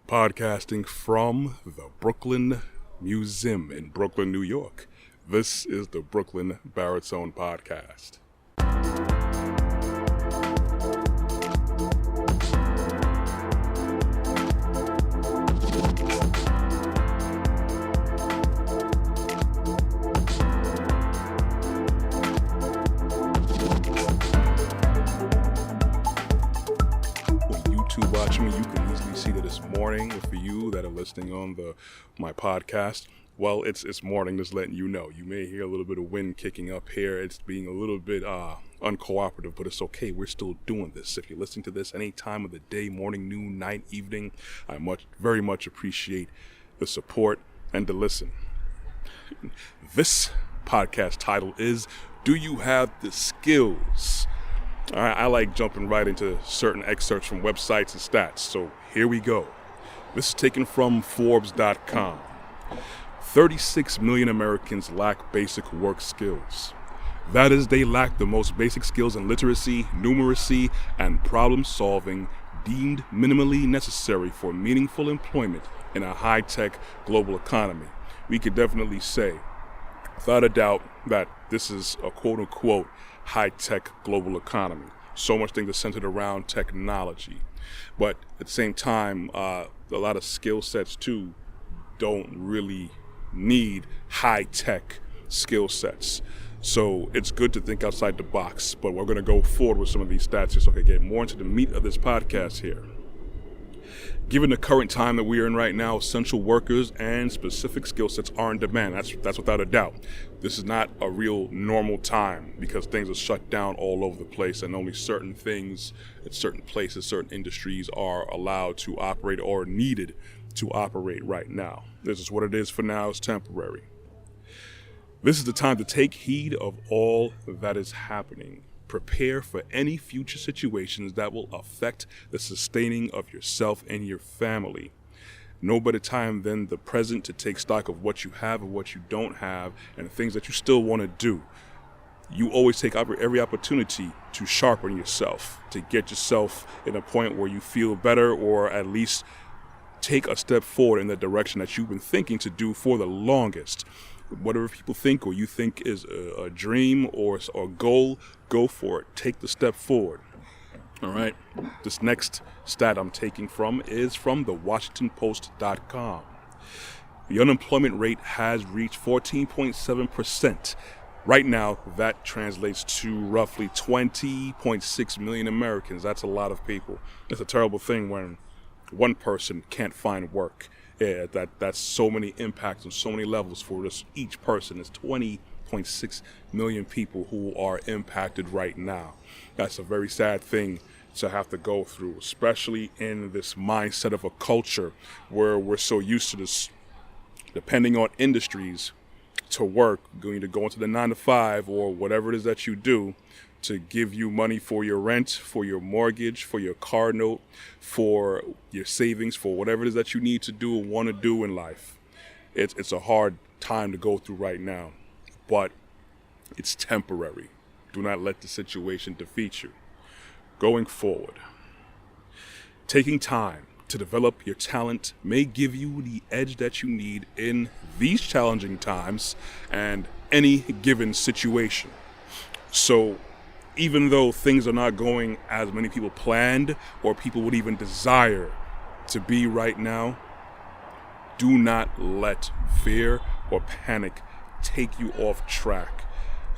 Podcasting from the Brooklyn Museum in Brooklyn, New York. This is the Brooklyn Baritone Podcast. Watching me, you can easily see that it's morning. For you that are listening on my podcast, well, it's morning. Just letting you know. You may hear a little bit of wind kicking up here. It's being a little bit uncooperative, but it's okay. We're still doing this. If you're listening to this any time of the day, morning, noon, night, evening, I very much appreciate the support and the listen. This podcast title is, Do You Have the Skills? All right, I like jumping right into certain excerpts from websites and stats, so here we go. This is taken from Forbes.com. 36 million Americans lack basic work skills. That is, they lack the most basic skills in literacy, numeracy, and problem solving deemed minimally necessary for meaningful employment in a high-tech global economy. We could definitely say, without a doubt, that this is a quote-unquote high-tech global economy. So much things are centered around technology. But at the same time, a lot of skill sets, too, don't really need high-tech skill sets. So it's good to think outside the box. But we're going to go forward with some of these stats here so I can get more into the meat of this podcast here. Given the current time that we are in right now, essential workers and specific skill sets are in demand. That's without a doubt. This is not a real normal time because things are shut down all over the place and only certain things at certain places, certain industries are allowed to operate or needed to operate right now. This is what it is for now. It's temporary. This is the time to take heed of all that is happening. Prepare for any future situations that will affect the sustaining of yourself and your family. No better time than the present to take stock of what you have and what you don't have and the things that you still want to do. You always take every opportunity to sharpen yourself, to get yourself in a point where you feel better or at least take a step forward in the direction that you've been thinking to do for the longest. Whatever people think or you think is a dream or a goal, go for it. Take the step forward. All right. This next stat I'm taking from is from the WashingtonPost.com. The unemployment rate has reached 14.7%. Right now, that translates to roughly 20.6 million Americans. That's a lot of people. It's a terrible thing when one person can't find work. Yeah, that's so many impacts on so many levels for just each person. It's 20.6 million people who are impacted right now. That's a very sad thing to have to go through, especially in this mindset of a culture where we're so used to this, depending on industries, to work, going to go into the 9 to 5 or whatever it is that you do, to give you money for your rent, for your mortgage, for your car note, for your savings, for whatever it is that you need to do and want to do in life. It's a hard time to go through right now, but it's temporary. Do not let the situation defeat you. Going forward, taking time to develop your talent may give you the edge that you need in these challenging times and any given situation. So, even though things are not going as many people planned or people would even desire to be right now, do not let fear or panic take you off track.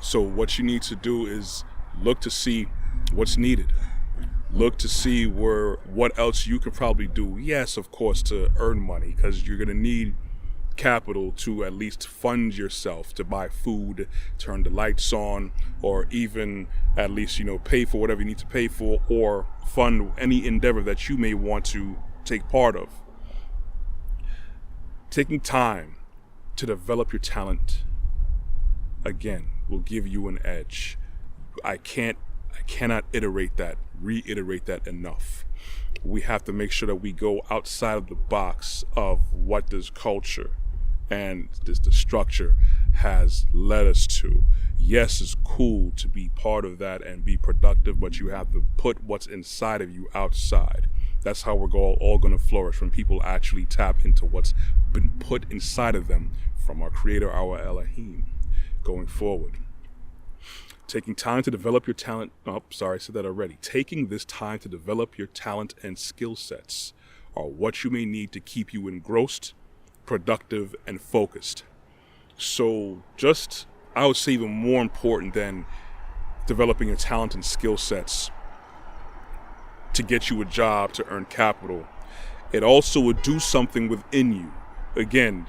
So what you need to do is look to see what's needed. Look to see what else you can probably do. Yes, of course, to earn money, because you're going to need capital to at least fund yourself, to buy food, turn the lights on, or even at least, pay for whatever you need to pay for or fund any endeavor that you may want to take part of. Taking time to develop your talent, again, will give you an edge. I cannot reiterate that enough. We have to make sure that we go outside of the box of what this culture and the structure has led us to. Yes, it's cool to be part of that and be productive, but you have to put what's inside of you outside. That's how we're all going to flourish, when people actually tap into what's been put inside of them from our Creator, our Elohim, going forward. Taking time to develop your talent. Oh, sorry, I said that already. Taking this time to develop your talent and skill sets are what you may need to keep you engrossed, productive, and focused. So I would say even more important than developing your talent and skill sets to get you a job, to earn capital, it also would do something within you. Again,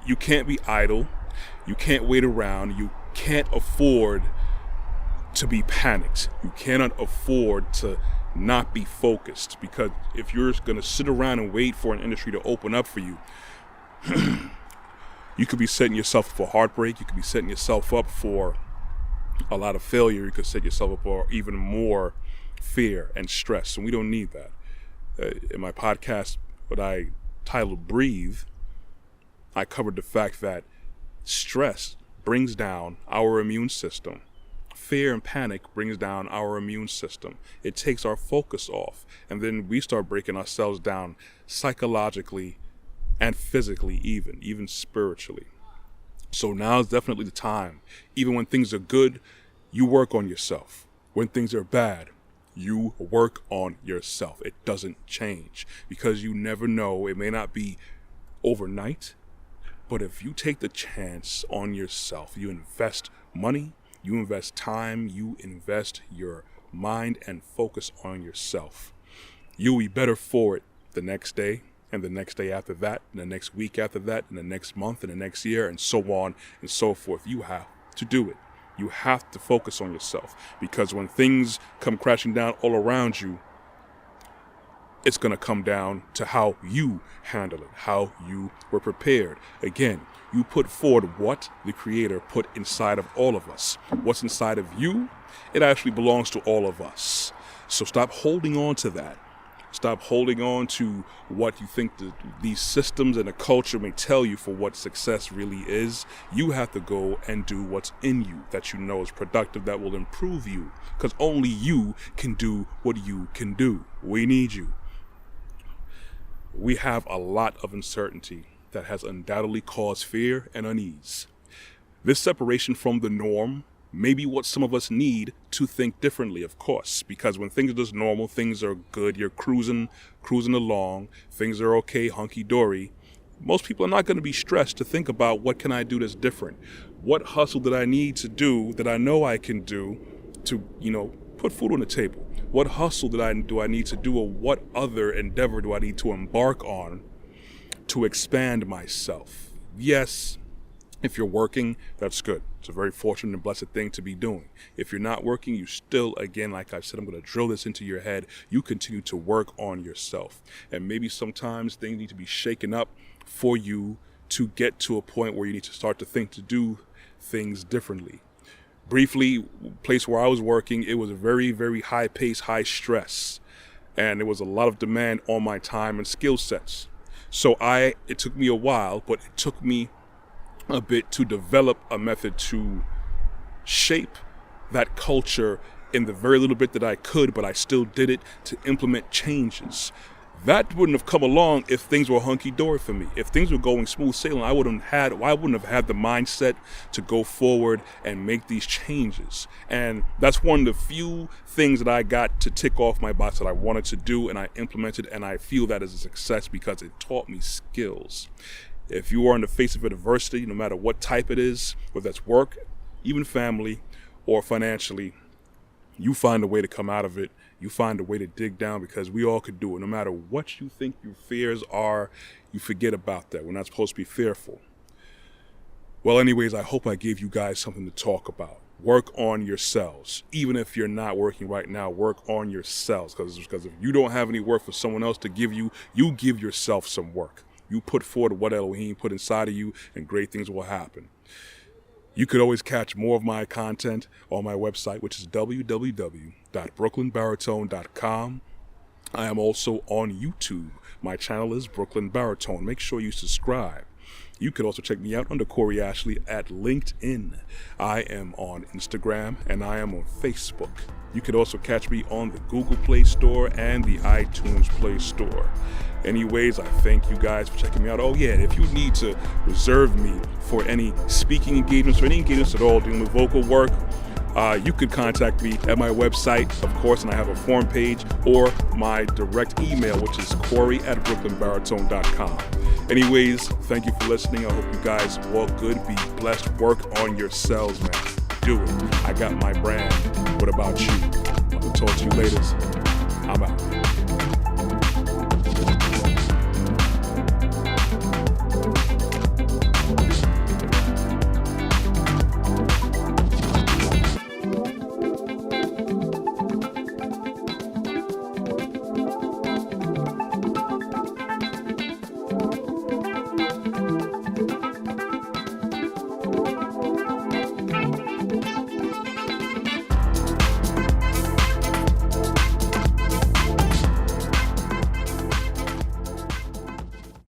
you can't be idle. You can't wait around. You can't afford to be panicked. You cannot afford to not be focused, because if you're going to sit around and wait for an industry to open up for you, you could be setting yourself up for heartbreak. You could be setting yourself up for a lot of failure. You could set yourself up for even more fear and stress, and we don't need that. In my podcast, what I titled Breathe, I covered the fact that stress brings down our immune system. Fear and panic brings down our immune system. It takes our focus off, and then we start breaking ourselves down psychologically and physically, even spiritually. So now is definitely the time. Even when things are good, you work on yourself. When things are bad, you work on yourself. It doesn't change, because you never know. It may not be overnight, but if you take the chance on yourself, you invest money, you invest time, you invest your mind and focus on yourself, you'll be better for it the next day, and the next day after that, and the next week after that, and the next month, and the next year, and so on and so forth. You have to do it. You have to focus on yourself, because when things come crashing down all around you, it's going to come down to how you handle it, how you were prepared. Again, you put forward what the Creator put inside of all of us. What's inside of you, it actually belongs to all of us. So stop holding on to that. Stop holding on to what you think these systems and the culture may tell you for what success really is. You have to go and do what's in you that you know is productive, that will improve you, because only you can do what you can do. We need you. We have a lot of uncertainty that has undoubtedly caused fear and unease. This separation from the norm may be what some of us need to think differently, of course, because when things are just normal, things are good, you're cruising along, things are okay, hunky-dory, most people are not going to be stressed to think about, what can I do that's different? What hustle did I need to do that I know I can do to, put food on the table? What hustle do I need to do, or what other endeavor do I need to embark on to expand myself? Yes, if you're working, that's good. It's a very fortunate and blessed thing to be doing. If you're not working, you still, again, like I've said, I'm going to drill this into your head. You continue to work on yourself. And maybe sometimes things need to be shaken up for you to get to a point where you need to start to think to do things differently. Briefly, place where I was working, it was a very, very high pace, high stress. And there was a lot of demand on my time and skill sets. So it took me a while, but it took me a bit to develop a method to shape that culture in the very little bit that I could, but I still did it to implement changes. That wouldn't have come along if things were hunky-dory for me. If things were going smooth sailing, I wouldn't have had the mindset to go forward and make these changes. And that's one of the few things that I got to tick off my box that I wanted to do, and I implemented, and I feel that is a success because it taught me skills. If you are in the face of adversity, no matter what type it is, whether that's work, even family, or financially, you find a way to come out of it. You find a way to dig down, because we all could do it. No matter what you think your fears are, you forget about that. We're not supposed to be fearful. Well, anyways, I hope I gave you guys something to talk about. Work on yourselves. Even if you're not working right now, work on yourselves. Because if you don't have any work for someone else to give you, you give yourself some work. You put forward what Elohim put inside of you, and great things will happen. You could always catch more of my content on my website, which is www.brooklynbaritone.com. I am also on YouTube. My channel is Brooklyn Baritone. Make sure you subscribe. You could also check me out under Corey Ashley at LinkedIn. I am on Instagram and I am on Facebook. You could also catch me on the Google Play Store and the iTunes Play Store. Anyways, I thank you guys for checking me out. Oh yeah, if you need to reserve me for any speaking engagements or any engagements at all dealing with vocal work, you could contact me at my website, of course, and I have a form page, or my direct email, which is corey@brooklynbaritone.com. Anyways, thank you for listening. I hope you guys walk good, be blessed, work on yourselves, man. Do it. I got my brand. What about you? I'll talk to you later. I'm out.